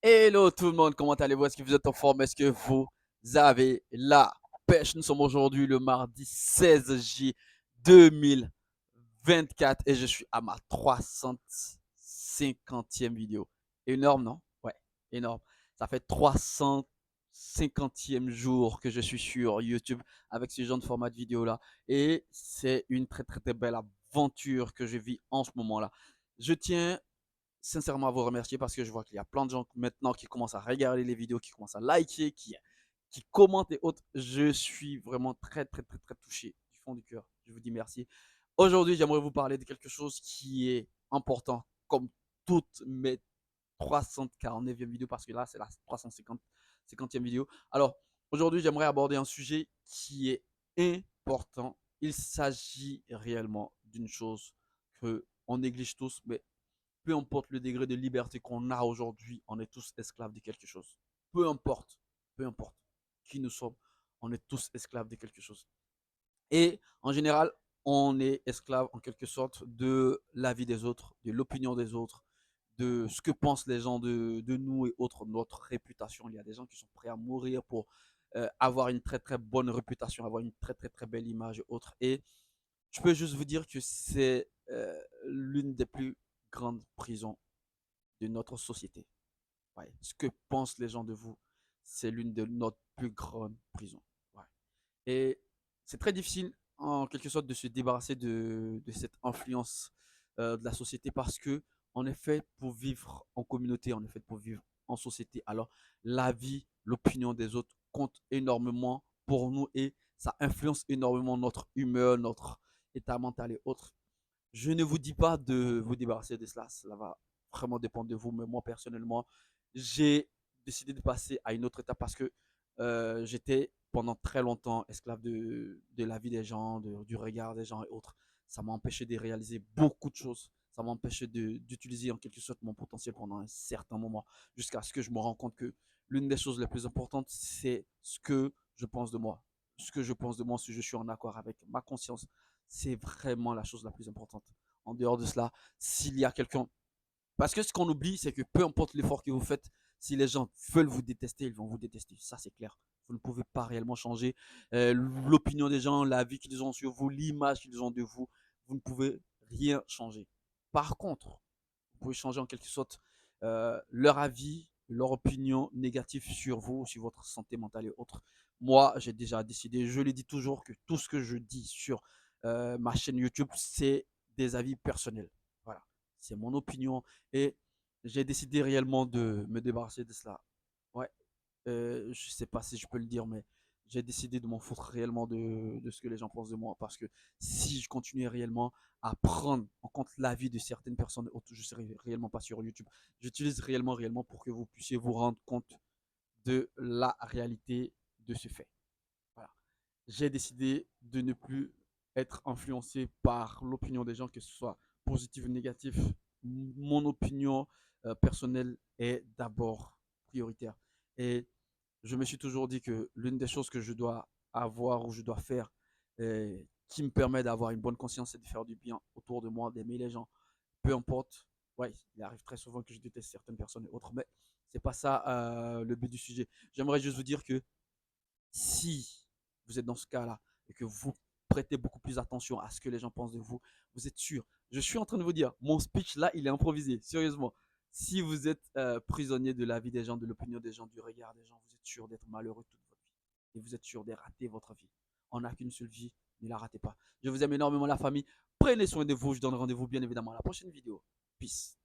Hello tout le monde, comment allez-vous? Est-ce que vous êtes en forme? Est-ce que vous avez la pêche? Nous sommes aujourd'hui le mardi 16 juillet 2024 et je suis à ma 350e vidéo. Énorme, non? Ouais, énorme. Ça fait 350e jour que je suis sur YouTube avec ce genre de format de vidéo là et c'est une très très très belle aventure que je vis en ce moment-là. Je tiens sincèrement à vous remercier parce que je vois qu'il y a plein de gens maintenant qui commencent à regarder les vidéos, qui commencent à liker, qui commentent et autres. Je suis vraiment très, très, très, très touché du fond du cœur. Je vous dis merci. Aujourd'hui, j'aimerais vous parler de quelque chose qui est important, comme toutes mes 349e vidéos, parce que là, c'est la 350e vidéo. Alors, aujourd'hui, j'aimerais aborder un sujet qui est important. Il s'agit réellement d'une chose que on néglige tous, mais peu importe le degré de liberté qu'on a aujourd'hui, on est tous esclaves de quelque chose. Peu importe, peu importe qui nous sommes, on est tous esclaves de quelque chose. Et en général, on est esclave en quelque sorte de la vie des autres, de l'opinion des autres, de ce que pensent les gens de nous et autres, notre réputation. Il y a des gens qui sont prêts à mourir pour avoir une très très bonne réputation, avoir une très très très belle image et autres. Et je peux juste vous dire que c'est l'une des plus grandes prisons de notre société. Ouais. Ce que pensent les gens de vous, c'est l'une de notre plus grandes prisons. Ouais. Et c'est très difficile, en quelque sorte, de se débarrasser de cette influence de la société parce que on est fait pour vivre en communauté, on est fait pour vivre en société. Alors, la vie, l'opinion des autres compte énormément pour nous et ça influence énormément notre humeur, notre état mental et autres. Je ne vous dis pas de vous débarrasser de cela, cela va vraiment dépendre de vous, mais moi personnellement, j'ai décidé de passer à une autre étape parce que j'étais pendant très longtemps esclave de la vie des gens, du regard des gens et autres. Ça m'a empêché de réaliser beaucoup de choses. Ça m'a empêché d'utiliser en quelque sorte mon potentiel pendant un certain moment, jusqu'à ce que je me rende compte que l'une des choses les plus importantes, c'est ce que je pense de moi. Ce que je pense de moi, si je suis en accord avec ma conscience, c'est vraiment la chose la plus importante. En dehors de cela, s'il y a quelqu'un... Parce que ce qu'on oublie, c'est que peu importe l'effort que vous faites, si les gens veulent vous détester, ils vont vous détester. Ça, c'est clair. Vous ne pouvez pas réellement changer l'opinion des gens, la vie qu'ils ont sur vous, l'image qu'ils ont de vous. Vous ne pouvez rien changer. Par contre, vous pouvez changer en quelque sorte leur avis, leur opinion négative sur vous, sur votre santé mentale et autres. Moi, j'ai déjà décidé, je le dis toujours, que tout ce que je dis sur ma chaîne YouTube, c'est des avis personnels. Voilà, c'est mon opinion et j'ai décidé réellement de me débarrasser de cela. Ouais, je sais pas si je peux le dire, mais j'ai décidé de m'en foutre réellement de ce que les gens pensent de moi. Parce que si je continuais réellement à prendre en compte l'avis de certaines personnes, je serais réellement pas sur YouTube. J'utilise réellement pour que vous puissiez vous rendre compte de la réalité de ce fait. Voilà. J'ai décidé de ne plus être influencé par l'opinion des gens, que ce soit positif ou négatif. Mon opinion personnelle est d'abord prioritaire. Et je me suis toujours dit que l'une des choses que je dois avoir ou je dois faire qui me permet d'avoir une bonne conscience, c'est de faire du bien autour de moi, d'aimer les gens. Peu importe. Ouais, il arrive très souvent que je déteste certaines personnes et autres, mais c'est pas ça le but du sujet. J'aimerais juste vous dire que si vous êtes dans ce cas-là et que vous prêtez beaucoup plus attention à ce que les gens pensent de vous, vous êtes sûr. Je suis en train de vous dire, mon speech là, il est improvisé, sérieusement. Si vous êtes prisonnier de la vie des gens, de l'opinion des gens, du regard des gens, vous êtes sûr d'être malheureux toute votre vie. Et vous êtes sûr de rater votre vie. On n'a qu'une seule vie, ne la ratez pas. Je vous aime énormément la famille. Prenez soin de vous. Je donne rendez-vous bien évidemment à la prochaine vidéo. Peace.